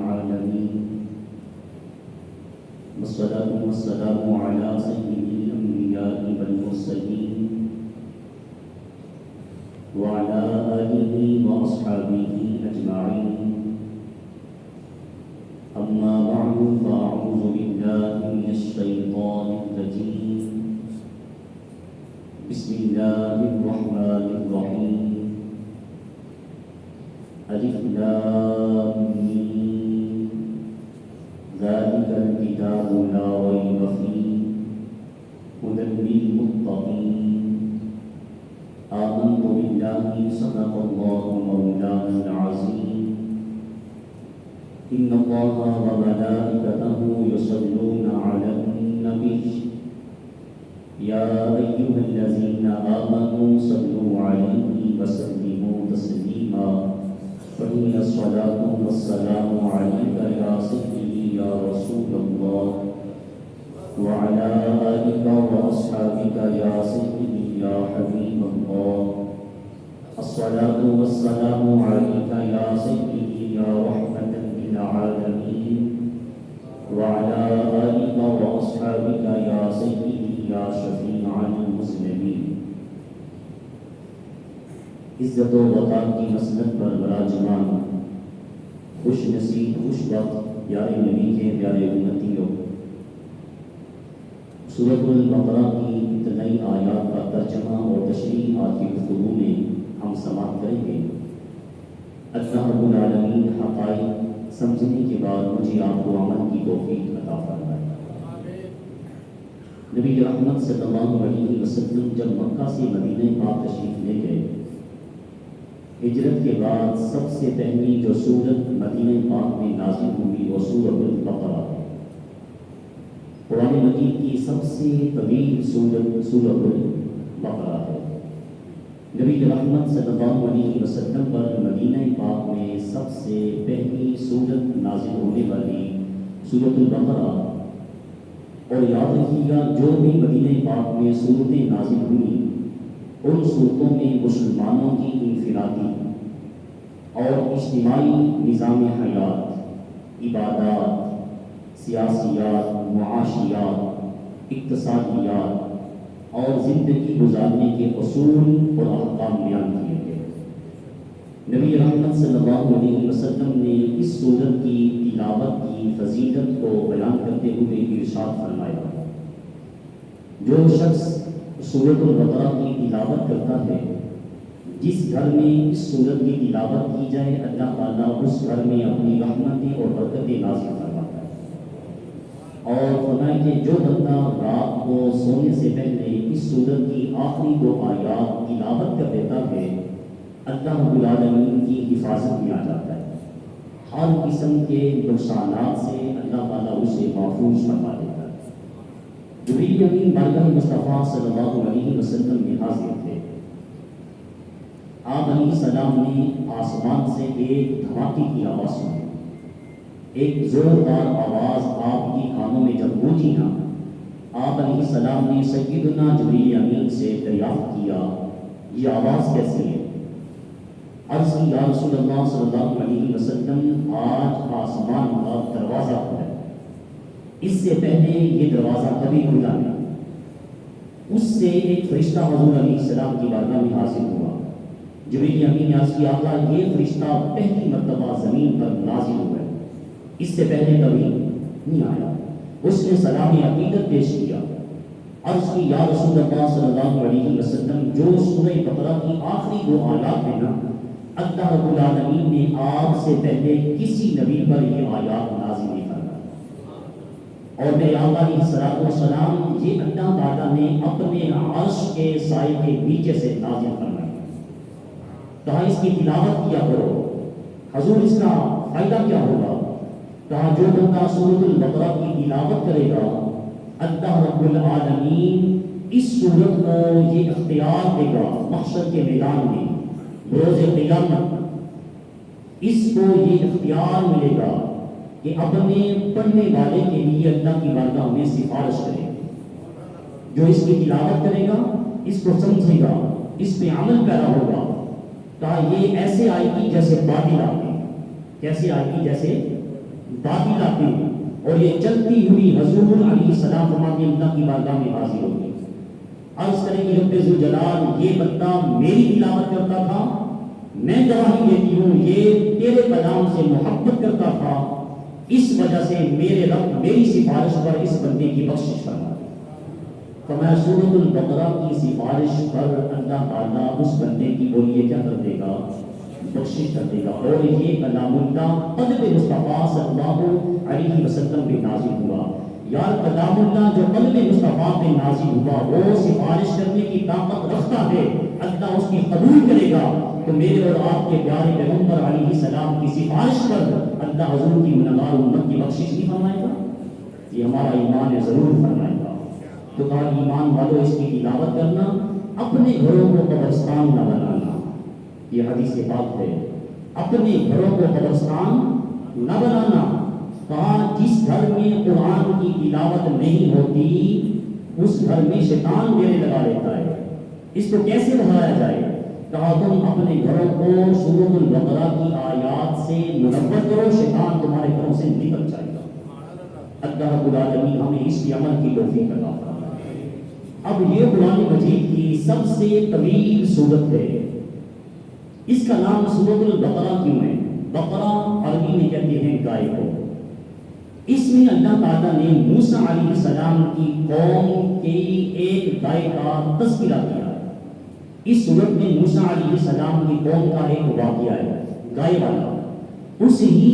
العالمين والصلاة والسلام على سيد الأنبياء والمرسلين وعلى آله وأصحابه أجمعين. أما بعد فأعوذ بالله من الشيطان الرجيم. بسم الله الرحمن الرحيم. ألف لام ميم ذلك الكتاب لا ريب فيه هدى للمتقين. آمنت بالله صدق الله مولانا العظيم. إن الله وملائكته يصلون على النبي يا أيها الذين آمنوا صلوا عليه وسلموا تسليما. فإن الصلاة والسلام عليك يا سيدي يا رسول الله وعلى آلك وأصحابك يا سيدي يا حبيب الله. الصلاة والسلام عليك يا سيدي يا رحمة للعالمين وعلى آلك وأصحابك يا سيدي يا شفيع المسلمين. عزت و وقار کی مسند پر براجمان خوش نصیب خوش وقت پیارے نبی کے پیارے امتیوں، سورۃ البقرہ کی ابتدائی آیات کا ترجمہ اور تشریح آج کی گفتگو میں ہم سماعت کریں گے۔ اللہ رب العالمین حقائق سمجھنے کے بعد مجھے آپ کو عمل کی توفیق عطا فرمائے۔ نبی رحمت صلی اللہ علیہ وسلم جب مکہ سے مدینہ پاک تشریف لے گئے، ہجرت کے بعد سب سے پہلی جو سورت مدینہ پاک میں نازل ہوئی وہ سورۃ البقرہ ہے۔ قرآن مجید کی سب سے طویل سورت سورۃ البقرہ ہے۔ نبی رحمت صلی اللہ علیہ وسلم پر مدینہ پاک میں سب سے پہلی سورت نازل ہونے والی سورۃ البقرہ، اور یاد رکھیے گا جو بھی مدینہ پاک میں سورتیں نازل ہوئیں ان صورتوں میں مسلمانوں کی انفرادی اور اجتماعی نظام حیات، عبادات، سیاسیات، معاشیات، اقتصادیات اور زندگی گزارنے کے اصول اور احکام بیان کیے گئے۔ نبی رحمت صلی اللہ علیہ وسلم نے اس سورت کی تلاوت کی فضیلت کو بیان کرتے ہوئے ارشاد فرمایا، جو شخص سورۃ البقرہ کی تلاوت کرتا ہے، جس گھر میں اس سورت کی تلاوت کی جائے اللہ تعالیٰ اس گھر میں اپنی رحمتیں اور برکتیں نازل فرماتا ہے۔ اور فرمائے کہ جو بندہ رات کو سونے سے پہلے اس سورت کی آخری 2 آیات تلاوت کر دیتا ہے، اللہ رب العالمین کی حفاظت میں آ جاتا ہے، ہر قسم کے نقصانات سے اللہ تعالیٰ اسے محفوظ فرما دیتا ہے۔ جبریل امین بارگاہ مصطفیٰ صلی اللہ علیہ وسلم میں حاضر تھے۔ آپ علیہ السلام نے آسمان سے ایک دھماکے کی آواز سنی۔ ایک زوردار آواز آپ کی کانوں میں جب گونجی نا، آپ علیہ السلام نے سیدنا جبریل امین سے دریافت کیا، یہ آواز کیسی ہے؟ عرض کی یا رسول اللہ صلی اللہ علیہ وسلم، آج آسمان کا دروازہ کھلا ہے، اس سے پہلے یہ دروازہ کبھی کھلا نہیں۔ اس سے ایک فرشتہ حضور علیہ السلام کی بارگاہ میں حاضر ہوا۔ جبریل امین نے عرض کیا، آقا یہ فرشتہ پہلی مرتبہ زمین پر نازل ہوا ہے، اس سے پہلے کبھی نہیں آیا۔ اس نے سلام عقیدت پیش کیا، عرض کی یا رسول اللہ صلی اللہ علیہ وسلم، جو سورہ بقرہ کی آخری 2 آیات ہیں نا، اللہ رب العالمین نے آپ سے پہلے کسی نبی پر یہ آیات نازل نہیں فرمائی، اور میرے آقا علیہ السلام یہ اللہ تعالیٰ نے اپنے عرش کے سائے کے نیچے سے نازل فرمائی۔ کہا اس کی تلاوت کیا کرو۔ حضور اس کا فائدہ کیا ہوگا؟ کہا جو بندہ سورۃ البقرہ کی تلاوت کرے گا، اللہ رب العالمین اس سورت کو یہ اختیار دے گا محشر کے میدان میں بروز قیامت، اس کو یہ اختیار ملے گا کہ اپنے پڑھنے والے کے لیے اللہ کی بارگاہ میں سفارش کرے۔ جو اس کی تلاوت کرے گا، اس کو سمجھے گا، اس پہ عمل پیرا ہوگا، کہا یہ ایسے آئے گی جیسے بادل آتے ہیں۔ کیسے آئے گی؟ جیسے باطل آتے ہیں اور یہ چلتی ہوئی حضور علیہ السلام فرماتے ہیں اللہ کی بارگاہ میں حاضر ہوتی ہے، عرض کریں کہ رب ذوالجلال یہ بندہ میری تلاوت کرتا تھا، میں گواہی دیتی ہوں یہ تیرے کلام سے محبت کرتا تھا، اس وجہ سے میرے رب میری سفارش پر اس بندے کی بخشش فرما دے۔ فرمایا سورۃ البقرہ کی سفارش پر اللہ تعالیٰ اس بندے کی بولیے کیا کر دے گا؟ بخشش کر دے گا۔ اور یہ کلام اللہ قلب مصطفیٰ صلی اللہ علیہ وسلم پہ نازل ہوا۔ یار کلام اللہ جو قلب مصطفیٰ پہ نازل ہوا وہ سفارش کرنے کی طاقت رکھتا ہے، اللہ اس کی قبول کرے گا، تو میرے اور آپ کے پیارے پیغمبر علیہ السلام کی سفارش پر اللہ حضور کی گنہگار امت کی بخشش نہیں فرمائے گا؟ یہ ہمارا ایمان ہے، ضرور فرمائے گا۔ تو کہا ایمان والوں اس کی تلاوت کرنا، اپنے گھروں کو قبرستان نہ بنانا، یہ حدیث پاک ہے، اپنے گھروں کو قبرستان نہ بنانا۔ کہا جس گھر میں قرآن کی تلاوت نہیں ہوتی اس گھر میں شیطان ڈیرے لگا لیتا ہے، اس کو کیسے بھگایا جائے؟ کہا تم اپنے گھروں کو سورۃ البقرہ کی آیات سے منور کرو، شیطان تمہارے گھروں سے نکل جائے گا۔ اللہ رب العالمین ہمیں اس کی عمل کی توفیق عطا فرمائے۔ اب یہ قرآن مجید کی سب سے طویل سورت ہے، اس کا نام سورۃ البقرہ کیوں ہے؟ بقرہ عربی میں کہتے ہیں گائے کو۔ اس میں اللہ تعالیٰ نے موسیٰ علیہ السلام کی قوم کی ایک گائے کا تذکرہ کیا ہے۔ اس سورت میں موسیٰ علیہ السلام کی قوم کا ایک واقعہ ہے گائے والا، اس ہی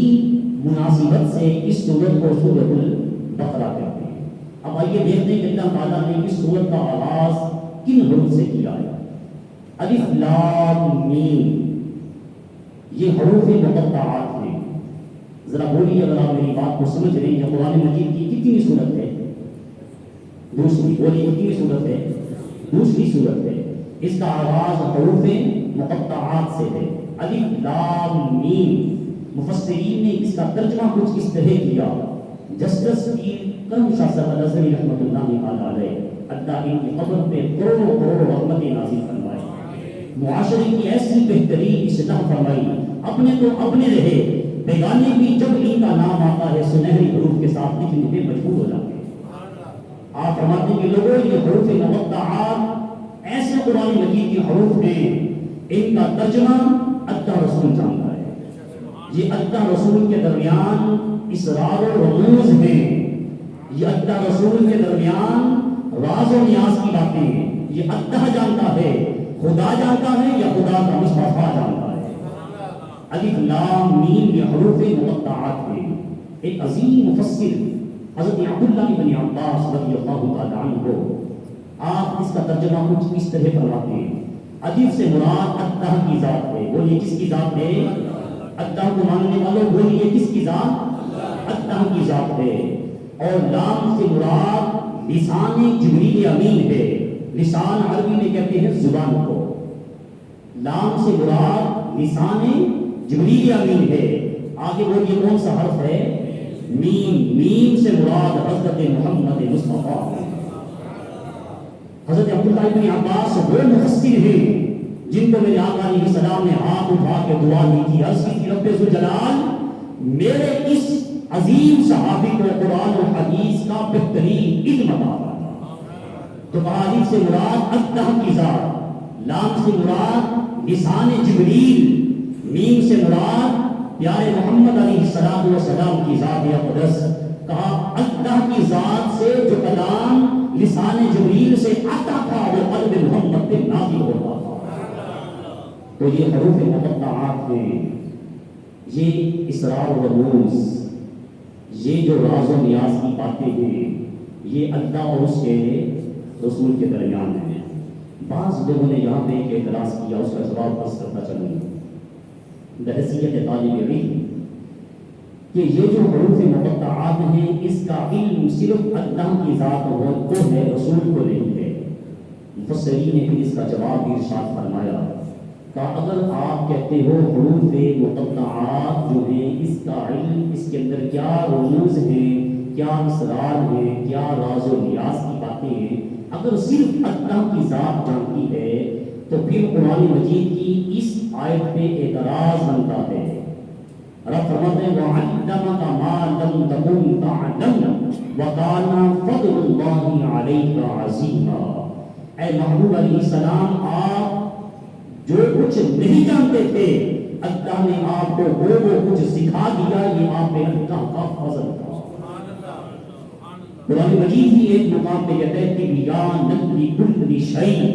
مناسبت سے اس سورت کو سورۃ البقرہ کہتے ہیں۔ اب آئیے دیکھتے ہیں کہ اللہ تعالیٰ نے اس سورت کا آغاز کن حروف سے کیا ہے؟ الف لام میم، یہ حروف مقطعات ہیں۔ ذرا بولیے اگر آپ میری بات کو سمجھ رہے ہیں، قرآن مجید کی کتنی صورت ہے؟ دوسری، بولیے کتنی صورت ہے؟ دوسری صورت ہے۔ اس کا آغاز حروف مقطعات سے ہے، الف لام میم۔ مفسرین نے اس کا ترجمہ کچھ اس طرح کیا، جسٹس پیر کرم شاہ صاحب نظری رحمۃ اللہ علیہ، اللہ ان کی قبر پہ کروڑوں کروڑوں رحمتیں نازل فرمائے، معاشرے کی ایسی بہترین اصلاح فرمائی، اپنے تو اپنے رہے، بیگانے بھی جب ان کا نام آتا ہے سنہری حروف کے ساتھ لکھنے پہ مجبور ہو جاتے ہیں۔ آپ فرماتے ہیں کہ لوگوں یہ حروف مقطعات ایسے قرآن مجید کے حروف ہیں، ان کا ترجمہ اللہ رسول جانتا ہے، یہ اللہ رسول کے درمیان اسرار و رموز ہیں، یہ اللہ رسول کے درمیان راز و نیاز کی باتیں ہیں، یہ اللہ جانتا ہے، خدا جانتا ہے یا خدا کا مصطفیٰ جانتا ہے۔ الف لام میم یہ حروف مقطعات ہیں۔ ایک عظیم مفسر حضرت عبداللہ بن عباس رضی اللہ تعالیٰ عنہ، آپ اس کا ترجمہ کچھ اس طرح فرماتے ہیں، الف سے مراد اللہ کی ذات ہے، بولیے کس کی ذات ہے؟ اللہ کو ماننے والوں بولیے کس کی ذات؟ اللہ کی ذات ہے۔ اور لام سے مراد لسان جبریل امین ہے، لسان عربی میں کہتے ہیں زبان کو، لام سے مراد لسان جبریل امین ہے۔ آگے بولیے کون سا حرف ہے؟ میم، میم سے مراد حضرت محمد مصطفیٰ۔ حضرت عبداللہ بن عباس وہ مفسر ہیں جن کو میرے آقا علیہ السلام نے ہاتھ اٹھا کے دعا دی تھی، عرض کی تھی رب ذوالجلال میرے اس عظیم صحابی کو قرآن و حدیث کا بہترین علم عطا فرما۔ تو کہا الف سے مراد اللہ کی ذات، لام سے مراد لسان جبریل، میم سے مراد پیارے محمد علیہ السلام کی ذات اقدس۔ کہا اللہ کی ذات سے جو کلام لسان جبریل سے آتا تھا وہ قلب محمد پہ نازل ہوتا تھا۔ تو یہ حروف مقطعات ہیں، یہ اسرار و رموز، یہ جو راز و نیاز کی باتیں ہیں، یہ اللہ اور اس کے رسول کے درمیان ہیں۔ بعض لوگوں نے یہاں پہ ایک اعتراض کیا، اس کا جواب بس کرتا چلوں بحیثیت طالب علم کہ یہ جو حروف مقطعات ہیں اس کا علم صرف اللہ کی ذات کو ہے، رسول کو نہیں ہے۔ مفسرین نے پھر اس کا جواب بھی ارشاد فرمایا کہ اگر آپ کہتے ہو حروف مقطعات جو ہیں اس کا علم، اس کے اندر کیا رموز ہیں، کیا اسرار ہیں، کیا راز و نیاز کی باتیں ہیں، اگر صرف اللہ کی ذات جانتی ہے تو پھر قرآن مجید کی اس آیت پہ اعتراض بنتا ہے۔ رب فرماتے ہیں وَعَلَّمَكَ مَا وَقَالَ فَضْلُ اللَّهِ عَلَيْكَ عَظِيمًا، اے محبوب علیہ السلام آپ جو کچھ نہیں جانتے تھے اللہ نے آپ کو وہ کچھ سکھا دیا، یہ آپ پہ اللہ کا فضل تھا۔ قرآن مجید ہی ایک مقام پہ کہتا ہے کہ بیان لکل شیء،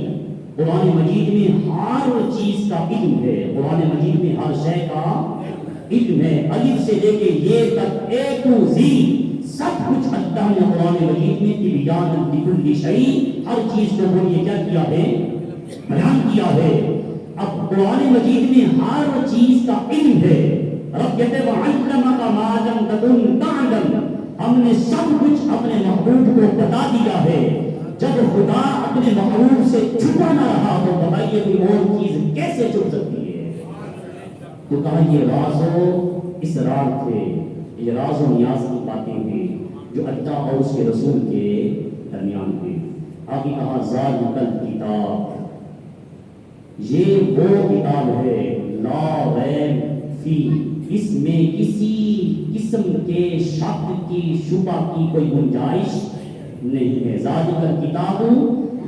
قرآن مجید میں ہر چیز کا علم ہے، قرآن مجید میں ہر شے کا علم ہے، الف سے لے کے یہ تک اے ٹو زی سب کچھ اللہ نے قرآن مجید میں بیان لکل شیء، ہر چیز کو بولیے کیا کیا ہے، بیان کیا ہے۔ اب قرآن مجید میں ہر چیز کا علم ہے، رب کہتے ہیں وَعَلَّمَكَ مَا لَمْ تَكُنْ تَعْلَمْ، ہم نے سب کچھ اپنے محبوب کو بتا دیا ہے۔ جب خدا اپنے محبوب سے چھپا نہ رہا تو بتائیے کوئی اور چیز کیسے چھپ سکتی ہے؟ تو کہا یہ راز و اسرار تھے، یہ راز و نیاز کی باتیں تھیں جو اللہ اور اس کے رسول کے درمیان تھے۔ آگے کہا ذالک الکتاب، یہ وہ کتاب ہے لا ریب فی، اس میں کسی قسم کے شک کی شبہ کی کوئی گنجائش نہیں ہے۔ ذالک الکتاب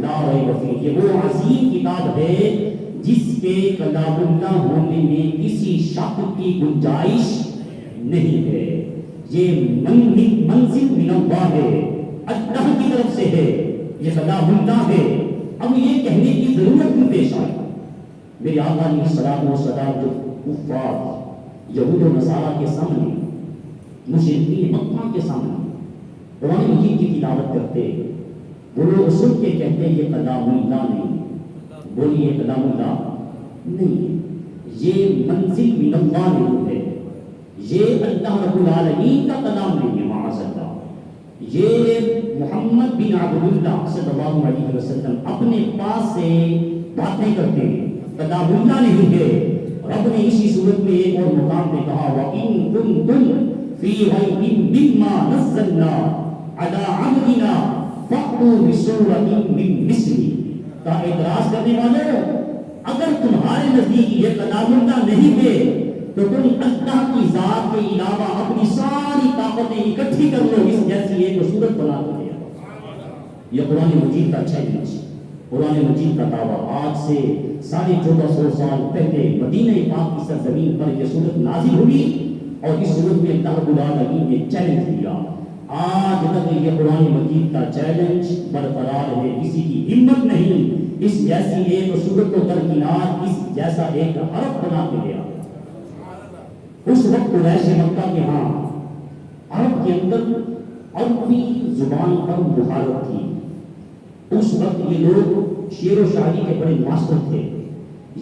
لا ریب فی، یہ وہ عظیم کتاب ہے جس کے کلام اللہ ہونے میں کسی شک کی گنجائش نہیں ہے۔ یہ منزل من اللہ ہے، اللہ کی طرف سے ہے، یہ کلام اللہ ہے۔ اب یہ کہنے کی ضرورت بھی پیش آئی، میرے آقا علیہ الصلوۃ والسلام جو کفار یہود و نصارہ کے سامنے، مشرکین مکہ کے سامنے قرآن مجید کی تلاوت کرتے، وہ لوگ سن کے کہتے یہ کلام اللہ نہیں، بولیے کلام اللہ نہیں، یہ منزل من اللہ نہیں ہے، یہ اللہ رب العالمین کا کلام نہیں ہے، معاذ اللہ، یہ محمد بن عبد اللہ صلی اللہ علیہ وسلم اپنے پاس سے باتیں کرتے ہیں، کلام اللہ نہیں ہے۔ رب نے اسی صورت میں ایک اور مقام پہ کہا وَإِن كُنتُمْ فِي رَيْبٍ مِّمَّا نَزَّلْنَا عَلَىٰ عَبْدِنَا فَأْتُوا بِسُورَةٍ مِّن مِّثْلِهِ، کا اعتراض کرنے والوں اگر تمہارے نزدیک یہ کلام اللہ نہیں ہے تو تم اللہ کی ذات کے علاوہ اپنی ساری طاقتیں اکٹھی کر لو، اس جیسی ایک صورت بنا کر دیا۔ یہ قرآن مجید کا چیلنج، قرآن مجید کا دعویٰ۔ آج سے 1450 سال پہلے مدینہ پاک کی سرزمین پر یہ صورت نازل ہوئی اور اس صورت میں اللہ رب العالمین نے چیلنج دیا۔ آج تک یہ قرآن مجید کا چیلنج برقرار ہے، کسی کی ہمت نہیں اس جیسی ایک صورت کو درکنار اس جیسا ایک حرف بنا کے لیا۔ اس وقت قریش مکہ کے ہاں عرب کے اندر عربی زبان پر مہارت تھی۔ اس وقت یہ لوگ شعر و شاعری کے بڑے ماسٹر تھے،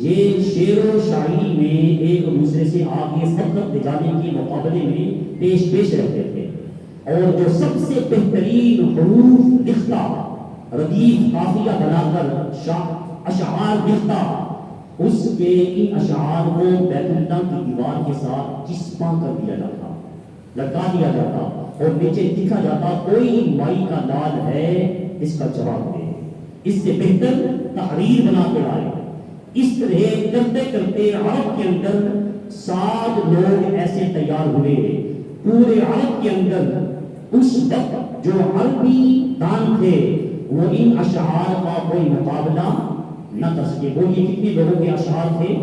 یہ شعر و شاعری میں ایک دوسرے سے آگے سبقت لے جانے کے مقابلے میں پیش رہتے تھے، اور جو سب سے بہترین حروف لکھتا، ردیف قافیہ بنا کر اشعار لکھتا، اس کے ان اشعار کو بیت اللہ کی دیوار کے ساتھ چسپاں کر دیا جاتا، لٹکا دیا جاتا اور نیچے لکھا جاتا کوئی مائی کا لال ہے اس کا جواب دے۔ اس سے بہتر تحریر بنا کے لائے۔ اس طرح کرتے کرتے عرب کے اندر 7 لوگ ایسے تیار ہوئے پورے عرب کے اندر۔ اس وقت جو عربی دان تھے وہ ان اشعار کا کوئی مقابلہ نہ کر سکے۔ بولیے کتنے لوگوں کے اشعار تھے؟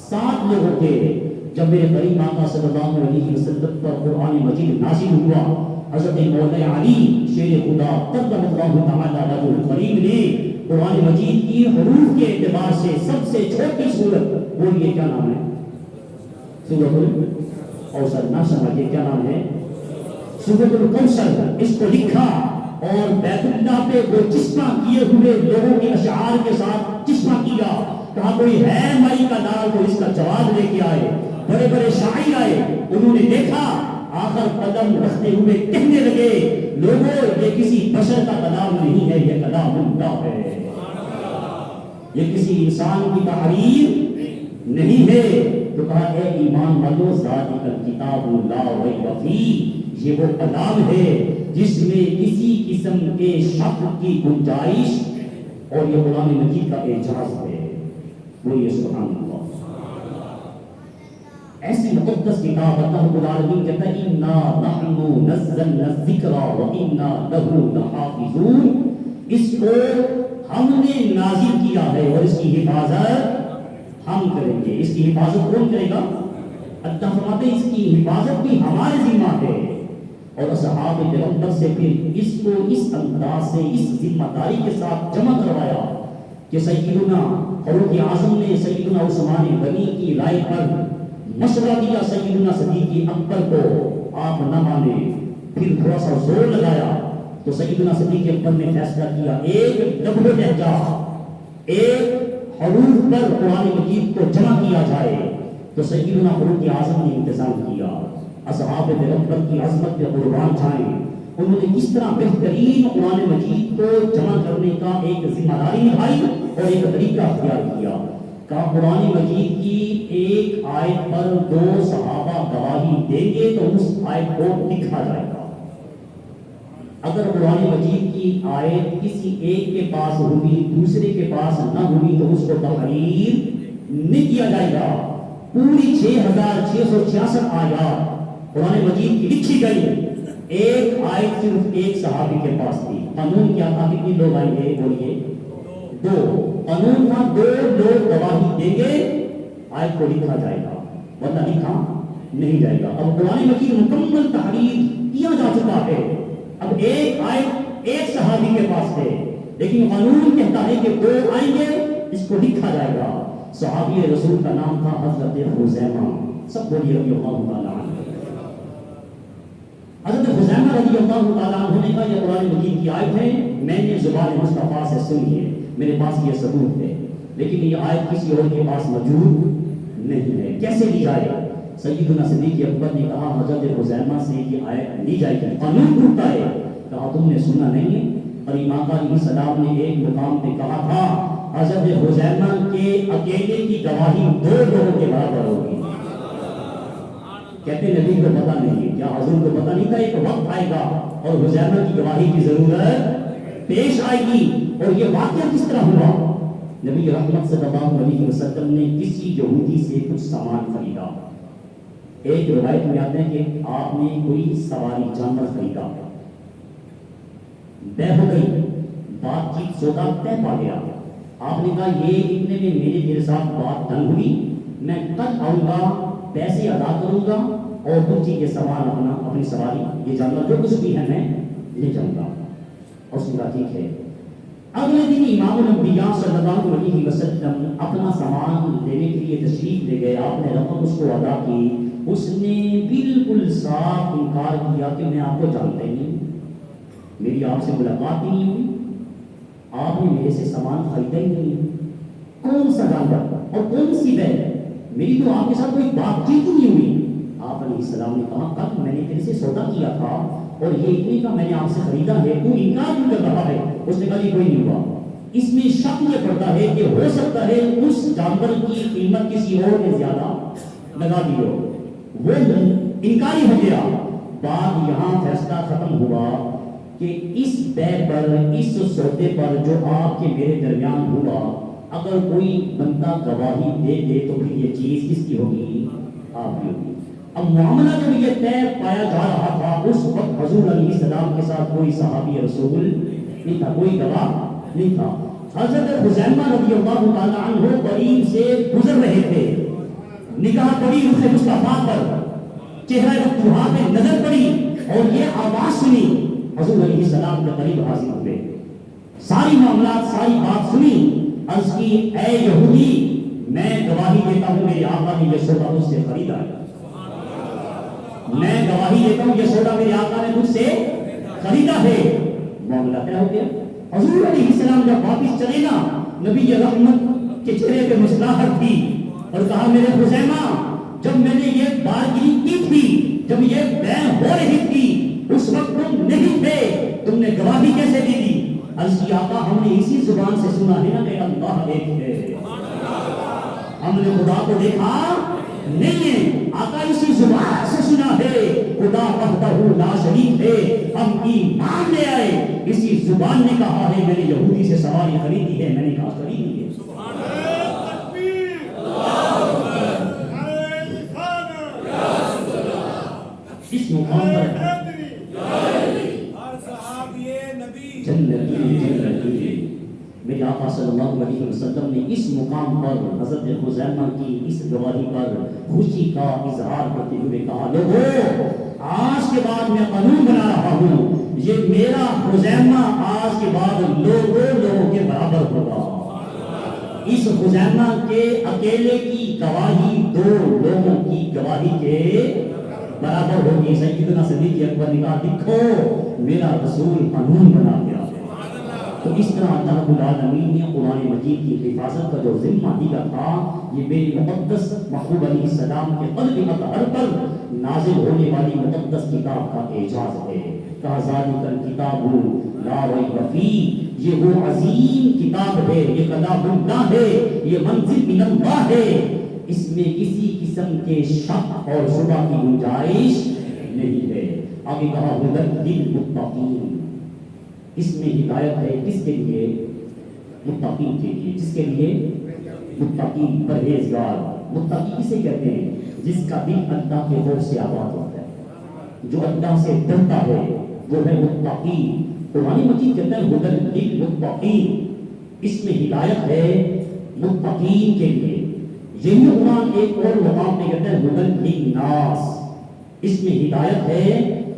7 لوگوں کے۔ جب میرے قریب آقا صلی اللہ علیہ وسلم پر قرآن مجید نازل ہوا، حضرت مولا علی شیر خدا قدم اللہ تعالی رضو القریب نے قرآن مجید کی حروف کے اعتبار سے سب سے چھوٹی سورت، بولیے کیا نام ہے؟ سورۃ الکوثر۔ نہ سمجھے کیا نام ہے؟ سورۃ الکوثر۔ اس کو لکھا اور بیت اللہ پہ وہ چسپاں کیے ہوئے لوگوں کے اشعار کے ساتھ چسپاں کیا۔ کہا کوئی ہے مائی کا لال تو اس کا جواب لے کے آئے۔ بڑے بڑے شاعر آئے، انہوں نے دیکھا، آخر قدم رکھتے ہوئے کہنے لگے لوگوں یہ کسی بشر کا کلام نہیں ہے، یہ کلام اللہ ہے، یہ کسی انسان کی تحریر نہیں ہے۔ تو کہا اے ایمان والو ذالک الکتاب لا ریب فیہ، یہ وہ کلام ہے جس میں کسی قسم کے شک کی گنجائش، اور یہ قرآن مجید کا اعجاز ہے۔ بولیے سبحان اللہ۔ ایسی مقدس کتاب اللہ رب العالمین کہتا ہے اِنَّا نَحْنُ نزلنا الذکر وإنا لہ لحافظون، اس کو ہم نے نازل کیا ہے اور اس کی حفاظت ہم کریں گے۔ اس کی حفاظت کون کرے گا؟ اللہ فرماتے ہیں اس کی حفاظت بھی ہمارے ذمہ ہے۔ اور اصحاب پیغمبر سے پھر اس کو اس انداز سے اس ذمہ داری کے ساتھ جمع کروایا کہ سیدنا فاروق اعظم نے سیدنا عثمان غنی کی رائے پر مشورہ دیا سیدنا صدیق اکبر کو، آپ نہ مانے، پھر تھوڑا سا زور لگایا تو سیدنا صدیق اکبر نے فیصلہ کیا ایک لفظ لہجہ، ایک حروف پر قرآن مجید کو جمع کیا جائے۔ تو سیدنا فاروق اعظم نے انتظام کیا، اصحاب پیغمبر کی عظمت پہ قربان جائیں، انہوں نے کس طرح بہترین قرآن مجید کو جمع کرنے کا ایک ذمہ داری نبھائی اور ایک طریقہ اختیار کیا۔ کہا قرآن مجید کی ایک آیت پر 2 صحابہ گواہی دیں گے تو اس آیت کو لکھا جائے گا۔ اگر قرآن مجید کی آیت کسی ایک کے پاس ہوگی دوسرے کے پاس نہ ہوگی تو اس کو تحریر نہیں کیا جائے گا۔ پوری 6666 آیات قرآن مجید کی لکھی گئی، ایک آیت صرف ایک صحابی کے پاس تھی۔ قانون کیا تھا؟ کتنے لوگ آئیں گے؟ بولیے 2۔ قانون تھا 2 لوگ گواہی دیں گے آیت کو لکھا جائے گا، ورنہ لکھا نہیں جائے گا۔ اب قرآن مجید مکمل تحریر کیا جا چکا ہے، اب ایک آیت ایک صحابی کے پاس ہے، لیکن قانون کہتا ہے کہ 2 آئیں گے، اس کو لکھا جائے گا۔ صحابی رسول کا نام تھا حضرت خزیمہ، سب بولیے رضی اللہ تعالیٰ عنہ۔ حضرت خزیمہ رضی اللہ تعالیٰ عنہ نے کہا یہ قرآن مجید کی آیت ہے، میں نے زبان مصطفیٰ سے سنی ہے، میرے پاس یہ ثبوت ہے، لیکن یہ آیت کسی اور کے پاس موجود نہیں ہے، کیسے لی جائے؟ سیدنا صدیق اکبر نے کہا حضرت خزیمہ سے یہ آیت لی جائے گی، قانون ٹوٹتا ہے۔ کہا تم نے سنا نہیں ہے؟ اور امام علیہ السلام نے ایک مقام پہ کہا تھا حضرت خزیمہ کے اکیلے کی گواہی 2 لوگوں کے برابر ہوگی۔ کہتے نبی کو پتہ نہیں، کیا حضور کو پتہ نہیں تھا ایک وقت آئے گا اور خزیمہ کی گواہی کی ضرورت پیش آئے گی؟ اور یہ واقعہ کس طرح ہوا؟ نبی رحمت صلی اللہ علیہ وسلم نے کسی یہودی سے کچھ سامان خریدا۔ ایک روایت میں آتا ہے کہ آپ نے کوئی سواری جانور خریدا، طے ہو گئی، بات چیت سودا طے پا گیا۔ آپ نے کہا یہ اتنے میں میرے تیرے ساتھ بات ڈن ہوئی، میں کل آؤں گا، پیسے ادا کروں گا اور کچھ یہ سامان اپنی سواری یہ جانور جو کچھ بھی ہے میں لے جاؤں گا۔ اور اس نے کہا ٹھیک ہے۔ اگلے دن امام الانبیاء صلی اللہ علیہ وسلم اپنا سامان لینے کے لیے تشریف لے گئے، آپ نے رقم اس کو ادا کی، اس نے بالکل صاف انکار کیا کہ میں آپ کو جانتا ہی نہیں، میری آپ سے ملاقات ہی نہیں ہوئی، آپ نے میرے سے سامان خریدا ہی نہیں، کون سا جانور اور کون سی بیل، میری تو آپ کے ساتھ کوئی بات چیت نہیں ہوئی۔ آپ علیہ السلام نے کہا کل میں نے تیرے سے سودا کیا تھا اور یہ اتنے کا میں نے آپ سے خریدا ہے، تو انکار کیوں کر رہا ہے؟ اس نے کہا یہ کوئی نہیں ہوا۔ اس میں شک یہ پڑتا ہے کہ ہو سکتا ہے اس جانور کی قیمت کسی اور نے زیادہ لگا دی ہو، وہ انکاری ہو گیا۔ بعد یہاں فیصلہ ختم ہوا کہ اس بے پر، اس سودے پر جو آپ کے میرے درمیان ہوا، اگر کوئی بندہ گواہی دے دے تو پھر یہ چیز کس کی ہوگی؟ آپ کی ہوگی۔ اب معاملہ جب یہ طے پایا جا رہا تھا اس وقت حضور علیہ السلام کے ساتھ کوئی صحابی رسول نہیں تھا، کوئی گواہ نہیں تھا۔ حضرت خزیمہ رضی اللہ تعالیٰ عنہ قریب سے گزر رہے تھے، نگاہ پڑی رخ مصطفیٰ پر، چہرہ رفتوحا پہ نظر پڑی اور یہ آواز سنی، حضور علیہ السلام کے قریب حاضر ہوئے، ساری معاملات ساری بات سنی، عرض کی اے یہودی میں گواہی دیتا ہوں میرے آقا نے یہ سودا مجھ سے خریدا ہے، میں گواہی دیتا ہوں یہ سودا میرے آقا نے مجھ سے خریدا ہے۔ معاملہ طے ہو گیا۔ حضور علیہ السلام جب واپس چلے نا، نبی رحمت کے چہرے پہ مسکراہٹ تھی اور کہا میرے خزیمہ جب میں نے یہ بارگینی کی تھی، جب یہ بیع ہو رہی تھی، اس وقت تم نہیں تھے، تم نے گواہی کیسے دے دی؟ عرض کی آقا ہم نے اسی زبان سے سنا ہے نا کہ اللہ ایک ہے، ہم نے خدا کو دیکھا نہیں ہے، آقا اسی زبان سے سنا ہے خدا وحدہ لا شریک ہے، ہم ایمان لے آئے، اسی زبان نے کہا ہے میں نے یہودی سے سواری خریدی ہے، میں نے کہا خریدی ہے۔ اس موقع محمد جنتی میرے آقا صلی اللہ علیہ وسلم نے اس مقام پر حضرت خزیمہ کی اس گواہی پر خوشی کا اظہار کرتے ہوئے کہا لوگوں آج کے بعد میں قانون بنا رہا ہوں یہ میرا خزیمہ آج کے بعد لوگوں کے برابر ہوگا. اس خزیمہ کے اکیلے کی گواہی 2 لوگوں کی گواہی کے برابر ہوگی. سیدنا صدیق اکبر نے کہا دیکھو میرا رسول قانون بنا گیا. تو اس طرح اللہ رب العالمین نے قرآن مجید کی حفاظت کا جو ذمہ دیا تھا یہ میرے مقدس محبوب علیہ السلام کے قلب اطہر پر نازل ہونے والی مقدس کتاب کا اعجاز ہے. کہا ذالک الکتاب لا ریب فیہ یہ وہ عظیم کتاب ہے یہ کلام اللہ ہے یہ منزل من اللہ ہے اس میں کسی قسم کے شک اور شبہ کی گنجائش نہیں ہے. آگے کہا ہدی للمتقین اس میں ہدایت ہے کس کے لیے متقین کے لیے. جس کے لیے متقین پرہیزگار. متقی کسے کہتے ہیں جس کا دل اللہ کے خوف سے آباد ہوتا ہے جو اللہ سے ڈرتا ہے وہ ہے متقی. قرآن مجید کہتا ہے ہدی للمتقین اس میں ہدایت ہے متقین کے لیے. یہی قرآن ایک اور مقام میں کہتا ہے ہدی للناس اس میں ہدایت ہے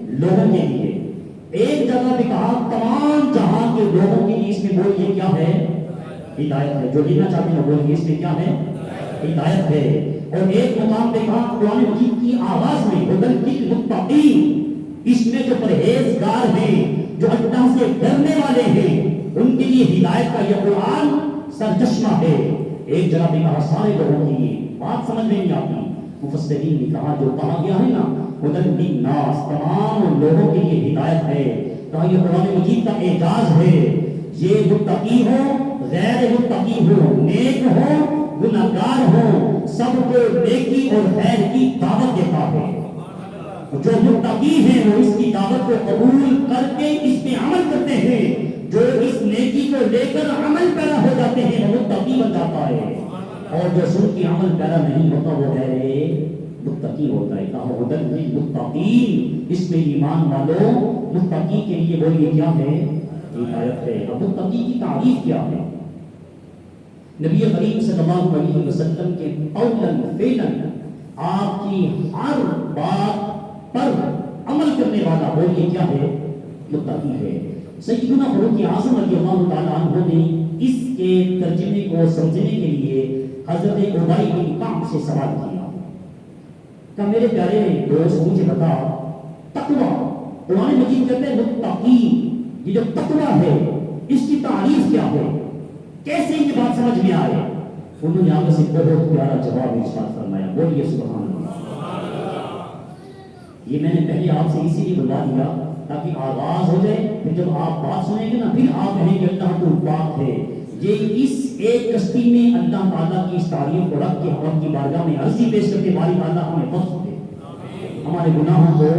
لوگوں کے لیے. ایک جگہ پہ کہا تمام جہاں کے لوگوں کے لیے اس میں بولیے کیا ہے ہدایت ہے. جو لینا چاہتے ہیں بولیے اس میں کیا ہے ہدایت ہے. اور ایک مقام پہ کہا قرآن مجید کی آواز میں ہدی للمتقین اس میں جو پرہیزگار ہیں جو اللہ سے ڈرنے والے ہیں ان کے لیے ہدایت کا یہ قرآن سرچشمہ ہے. ایک جگہ پہ کہا سارے لوگوں کے لیے. بات سمجھ میں نہیں آتی. مفسرین نے کہا جو کہا گیا ہے نا ہدی للناس تمام لوگوں کے لیے ہدایت ہے. کہا یہ قرآن مجید کا اعجاز ہے. یہ متقی ہو غیر متقی ہو نیک ہو گنہگار ہو سب کو نیکی اور خیر کی دعوت دیتا ہے. جو متقی ہیں وہ اس کی دعوت کو قبول کر کے اس پہ عمل کرتے ہیں. جو اس نیکی کو لے کر عمل پیرا ہو جاتے ہیں وہ متقی بن جاتا ہے. اور جو سن کی عمل پیرا نہیں ہوتا وہ غیر متقی ہوتا ہے. کہا ہدی للمتقین اس میں ایمان والوں متقی کے لیے بولیے کیا ہے ہدایت ہے. اب متقی کی تعریف کیا ہے؟ نبی کریم صلی اللہ علیہ وسلم کے قولاً فعلاً آپ کی ہر بات پر عمل کرنے والا بولیے کیا ہے متقی ہے. سیدنا فاروق اعظم رضی اللہ تعالیٰ عنہ نے اس کے ترجمے کو سمجھنے کے لیے حضرت ابی بن کعب سے سوال کیا کہ میرے پیارے دوست مجھے بتا تقوی قرآن مجید کہتے ہیں متقی یہ جو تقوی ہے اس کی تعریف کیا ہے کیسے یہ بات سمجھ میں آئے؟ انہوں نے آپ سے بہت پیارا جواب ارشاد فرمایا. بولیے سبحان اللہ. یہ میں نے پہلے آپ سے اسی لیے بتا دیا تاکہ آغاز ہو جائے پھر جب آپ بات سنیں گے نا پھر آپ کہیں گے اللہ تو پاک ہے. یہ اس ایک کشتی میں اللہ تعالیٰ کی اس تعریف کو رکھ کے ہم کی بارگاہ میں عرضی پیش کرتے باری تعالیٰ ہمیں بخش دے ہمارے گناہوں کو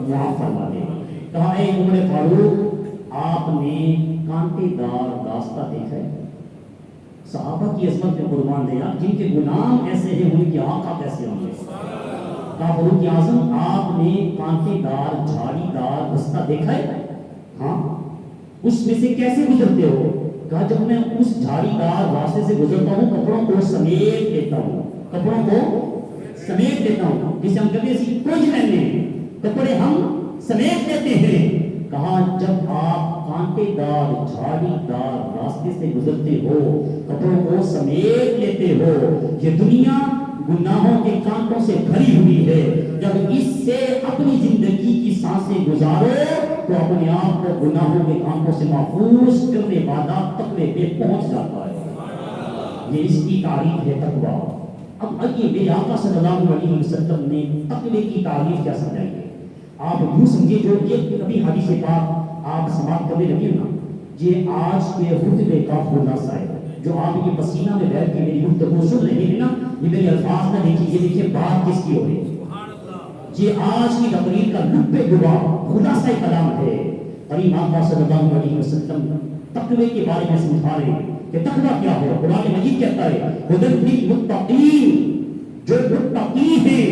معاف فرما دے. کہا اے عمر فاروق آپ نے کانٹے دار راستہ دیکھا ہے؟ صحابہ کی عظمت میں قربان دیا جن کے گناہ ایسے ہیں ان کے آقا کیسے ہوں گے. کہا فاروق اعظم آپ نے کانٹے دار جھاڑی دار راستہ دیکھا ہے؟ ہاں. اس میں سے کیسے گزرتے ہو؟ کہا جب میں اس جھاڑی دار راستے سے گزرتا ہوں کپڑوں کو سمیٹ لیتا ہوں کپڑوں کو سمیٹ لیتا ہوں جسے ہم کبھی ایسی کوئی پہننے کپڑے ہم سمیٹ لیتے ہیں. کہا جب آپ کانٹے دار جھاڑی دار راستے سے گزرتے ہو کپڑوں کو سمیٹ لیتے ہو یہ دنیا گناہوں کے کانٹوں سے بھری ہوئی ہے. جب اس سے اپنی زندگی کی سانسیں گزارو تو اپنے آپ کو گناہوں کے کانٹوں سے محفوظ کرنے والا تقوی پہ پہنچ جاتا ہے. یہ اس کی تعریف ہے تقوی. اب آئیے میرے آقا صلی اللہ علیہ وسلم نے تقوی کی تعریف کیا سمجھائی ہے. آپ یوں سمجھے جو یہ کبھی حدیث پاک آپ سماعت کرنے لگے نا یہ آج کے خطبے کا خلاصہ ہے جو آپ یہ پسینہ میں بیٹھ کے میری گفتگو سن رہے ہیں نا یہ میرے الفاظ نہ دیکھیے یہ دیکھیے بات کس کی ہو رہی ہے. یہ آج کی تقریر کا لب لبا خلاصہ کلام ہے. اور امام صلی اللہ علیہ وسلم تقوی کے بارے میں سمجھا رہے ہیں کہ تقوی کیا ہے. قرآن مجید کہتا ہے ہدی للمتقین جو متقی ہیں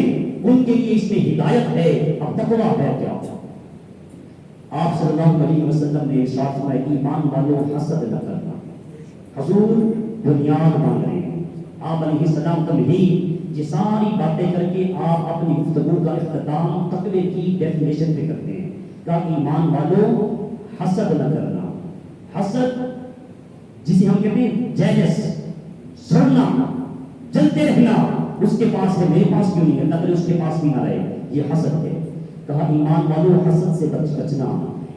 ان کے لیے اس میں ہدایت ہے. اب تقویٰ ہے کیا؟ آپ صلی اللہ علیہ وسلم نے ارشاد فرمایا ایمان والوں حسد نہ کرنا. حضور بنیاد مانگ رہے ہیں. آپ علیہ السلام تمہید یہ ساری باتیں کر کے آپ اپنی گفتگو کا اختتام تقوی کی ڈیفینیشن پہ کرتے ہیں. کہا ایمان والوں حسد نہ کرنا. حسد جسے ہم کہتے ہیں جیلس، سڑنا، جلتے رہنا، اس کے پاس ہے میرے پاس کیوں نہیں ہے، نہ اس کے پاس بھی نہ رہے، یہ حسد ہے. کہا ایمان والوں حسد سے بچنا.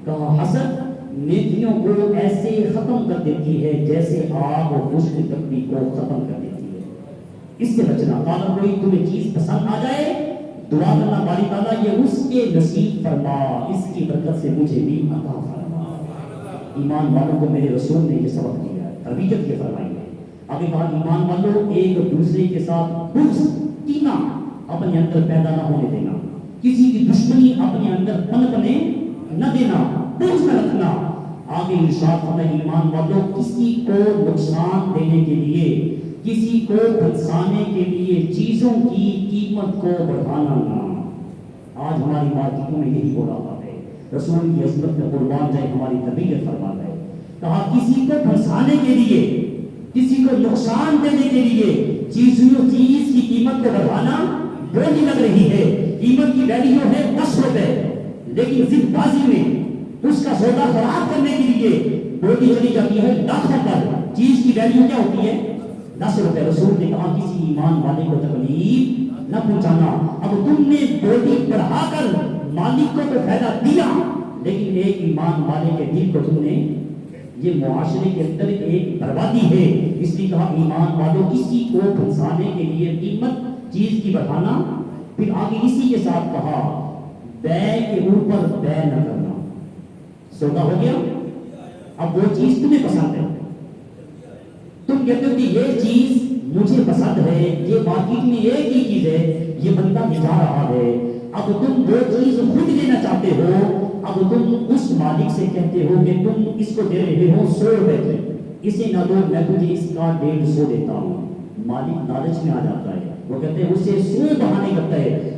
کہا حسد نیکیوں کو ایسے ختم کر دیتی ہے جیسے آگ اور خشک لکڑی کو ختم کر دیتی ہے. اس سے بچنا. اگر کوئی تمہیں چیز پسند آ جائے دعا کرنا باری تعالیٰ یہ اس کے نصیب فرما، اس کی برکت سے مجھے بھی عطا فرما. ایمان والوں کو میرے رسول نے یہ سبق دیا ہے، تربیت یہ فرمائی ہے. آگے کہا ایمان والوں ایک دوسرے کے ساتھ بغض، کینہ اپنے اندر پیدا نہ ہونے دینا. کسی کی دشمنی اپنے اندر پنپنے نہ دینا، بغض نہ رکھنا. آگے ارشاد فرمایا ایمان والوں کسی کو نقصان دینے کے لیے، کسی کو پھنسانے کے لیے چیزوں کی قیمت کو بڑھانا نہ. آج ہماری مارکیٹوں میں یہی ہو رہا ہے. رسول کی عظمت میں قربان جائے ہماری تربیت فرما ہے. کہا کسی کو پھنسانے کے لیے، کسی کو نقصان دینے کے لیے چیز کی قیمت کو بڑھانا بولی لگ رہی ہے. قیمت کی ویلیو ہے 10 روپے، لیکن ضد بازی میں اس کا سودا خراب کرنے کے لیے بولی چلی جاتی ہے لاکھوں پر. چیز کی ویلیو کیا ہوتی ہے؟ 10 روپے. رسول نے کہا کسی ایمان والے کو تکلیف نہ پہنچانا. اب تم نے بولی بڑھا کر مالک کو تو فائدہ دیا، لیکن ایک ایمان والے کے دل کو تم نے، یہ معاشرے کے اندر ایک بربادی ہے. اس لیے کہا ایمان والوں کسی کو پھنسانے کے لیے قیمت چیز کی بڑھانا. پھر آگے اسی کے ساتھ کہا بے کے اوپر بے نہ کرنا. سودا ہو گیا، اب وہ چیز تمہیں پسند ہے، تم کہتے ہو کہ یہ چیز مجھے پسند ہے، یہ مارکیٹ میں ایک ہی چیز ہے، یہ بندہ بچا رہا ہے. اب تم وہ چیز خود لینا چاہتے ہو. اب تم اس مالک سے کہتے ہو کہ تم اس کو دے رہے ہو 100 روپے کی، اسے نہ دو میں تجھے اس کا 150 دیتا ہوں. مالک لالچ میں آ جاتا ہے، وہ کہتے ہیں اسے 100 بہانے کرتا ہے.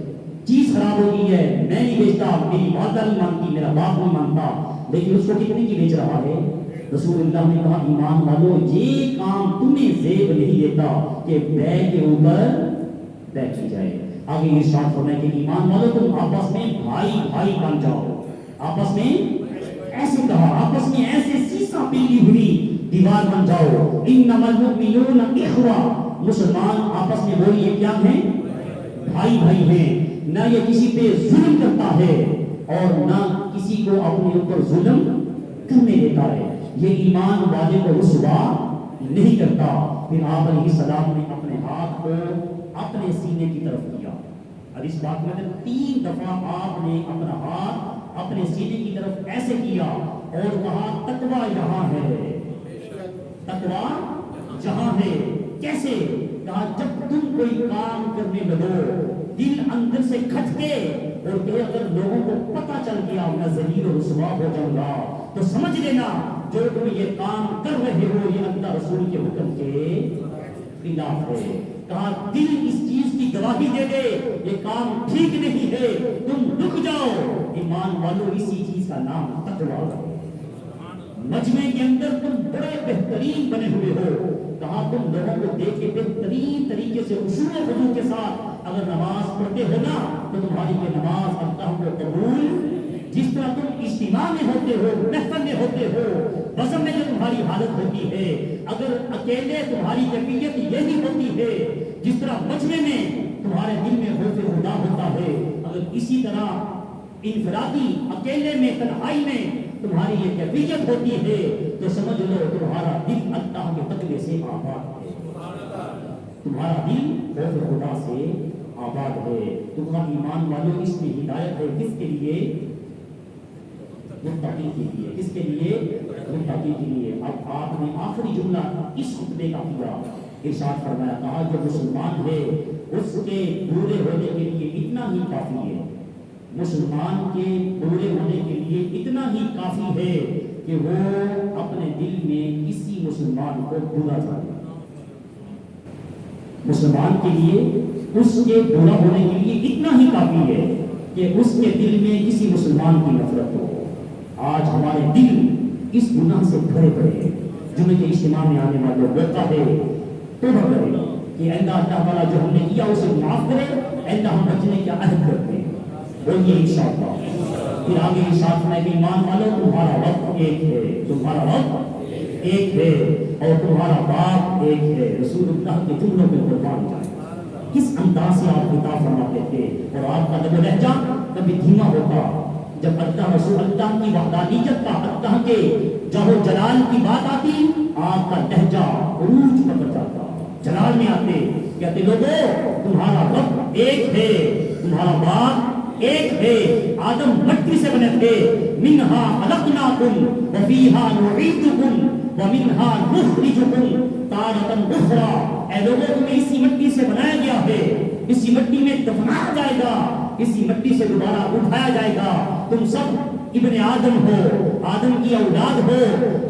چیز خراب ہو گئی ہے، میں نہیں بیچتا، میری والدہ نہیں مانتی، میرا باپ نہیں مانتا، لیکن اس کو کتنے کی بیچ رہا ہے. رسول اللہ نے کہا ایمان والوں یہ کام تمہیں زیب نہیں دیتا کہ بے کے اوپر بے کی جائے. آگے ارشاد فرمایا کہ ایمان والوں تم آپس میں بھائی بھائی بن جاؤ. آپس میں ایسے کہا، آپس میں ایسے سیسا پیلی ہوئی دیوار بن جاؤ. انما المؤمنون اخوہ، مسلمان آپس میں بولیے کیا ہیں؟ بھائی بھائی ہیں. نہ یہ کسی پہ ظلم کرتا ہے اور نہ کسی کو اپنے اوپر ظلم کرنے دیتا ہے. یہ ایمان والے کو رسوا نہیں کرتا. پھر آپ علیہ السلام نے اپنے ہاتھ کو اپنے سینے کی طرف کیا. اور اس بات میں 3 دفعہ آپ نے اپنا ہاتھ اپنے سینے کی طرف ایسے کیا اور کہا تقویٰ یہاں ہے، تقویٰ جہاں ہے. کیسے؟ کہا جب تم کوئی کام کرنے لگو دل اندر سے کھٹکے اور کہ اگر لوگوں کو پتہ چل گیا میں ذلیل و رسوا ہو جاؤں گا تو سمجھ لینا جو تم یہ کام کر رہے ہو یہ اللہ رسول کے حکم کے خلاف ہے. کہا دل اس چیز کی گواہی دے دے یہ کام ٹھیک نہیں ہے، تم رک جاؤ. ایمان والوں اسی چیز کا نام تقویٰ ہے. مجمع کے اندر تم بڑے بہترین بنے ہوئے ہو. کہا تم لوگوں کو دیکھ کے بہترین طریقے سے خشوع و خضوع کے ساتھ اگر نماز پڑھتے ہو نا تو تمہاری یہ نماز اللہ کو قبول. جس طرح تم اجتماع میں ہوتے ہو، محفل میں ہوتے ہو، بزم میں جو تمہاری حالت ہوتی ہے، اگر اکیلے تمہاری کیفیت یہی ہوتی ہے، جس طرح مجمع میں تمہارے دل میں خوف خدا ہوتا ہے، اگر اسی طرح انفرادی اکیلے میں تنہائی میں تمہاری یہ کیفیت ہوتی ہے تو سمجھ لو تمہارا دل اللہ کے تقوی سے آباد ہے، تمہارا دل خوف خدا سے آباد ہے. تمہارا ایمان والوں اس میں ہدایت ہے کس کے لیے؟ متقی کے لیے. کس کے لیے؟ متقی کے لیے. اب آپ نے آخری جملہ اس خطبے کا کیا، ارشاد فرمایا کہا جو مسلمان ہے اس کے پورے ہونے کے لیے اتنا ہی کافی ہے، مسلمان کے پورے ہونے کے لیے اتنا ہی کافی ہے کہ وہ اپنے دل میں کسی مسلمان کو برا جانے. مسلمان کے لیے اس کے برا ہونے کے لیے اتنا ہی کافی ہے کہ اس کے دل میں کسی مسلمان کی نفرت ہو. آج ہمارے دل اس گناہ سے بھرے پڑے ہیں. جمعے کے اجتماع میں آنے والے موقع ہے توبہ کرے کہ اللہ تعالیٰ جو ہم نے کیا اسے معاف کرے. اللہ ہم بچنے کا عہد کرتے ہیں. بولیے انشاءاللہ. پھر آگے ارشاد فرمائے کہ ایمان والو تمہارا رب ایک ہے, تمہارا رب ایک ہے اور تمہارا باپ ایک ہے. رسول اللہ کے جملوں میں قربان جائے. کس انداز سے آپ خطاب فرماتے تھے اور آپ کا لب و لہجہ کبھی دھیما ہوتا جب اللہ رسول اللہ کی وحدانیت کا, اللہ کے جاہ و جلال کی بات آتی, آپ کا لہجہ عروج پکڑ جاتا. جلال میں آتے کہتے لوگوں تمہارا رب ایک ہے, تمہارا باپ ایک ہے. آدم مٹی سے بنے تھے. منہا خلقناکم وفیہا نعیدکم ومنہا نخرجکم تارۃ اخری. اے لوگوں تمہیں اسی مٹی سے بنایا گیا ہے, اسی مٹی میں دفنایا جائے گا, اسی مٹی سے دوبارہ اٹھایا جائے گا. تم سب ابن آدم ہو, آدم کی اولاد ہو.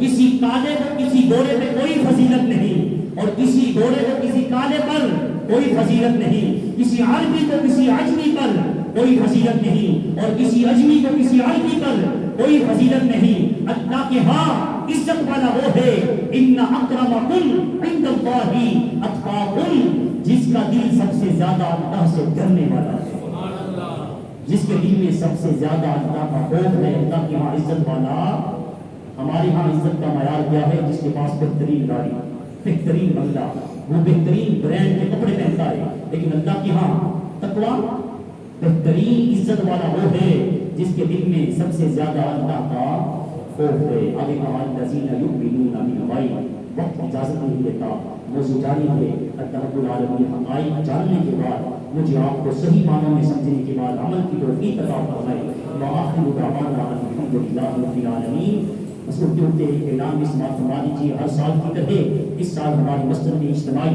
کسی کالے کو کسی گورے پہ کوئی فضیلت نہیں اور کسی گورے کو کسی کالے پر کوئی فضیلت نہیں. کسی عربی کو کسی عجمی پر کوئی فضیلت نہیں اور کسی عجمی کو کسی عربی پر کوئی فضیلت نہیں. اللہ کے ہاں عزت والا وہ ہے ان اکرمکم عند اللہ اتقاکم, جس کا دل سب سے زیادہ اللہ سے ڈرنے والا ہے, جس کے دل میں سب سے زیادہ اللہ کا خوف ہے. اللہ کے ہاں عزت والا. ہمارے ہاں عزت کا معیار کیا ہے؟ جس کے پاس بہترین گاڑی, بہترین بنگلہ, وہ بہترین برانڈ کے کپڑے پہنتا ہے. لیکن اللہ کے ہاں تقویٰ, بہترین عزت والا وہ ہے جس کے دل میں سب سے زیادہ اللہ کا خوف ہے. آگے کہا الذین یؤمنون بالغیب. وقت اجازت نہیں دیتا, موضوع جاری ہے. اللہ رب العالمین حقائق جاننے کے بعد مجھے آپ کو صحیح معنوں میں سمجھنے کے بعد عمل کی توفیق عطا فرمائے. وآخر دعوانا الحمدللہ رب العالمین. مسعود کے اعلان میں سماعت فرما دیجیے. ہر سال کی طرح اس سال ہماری مسجد میں اجتماعی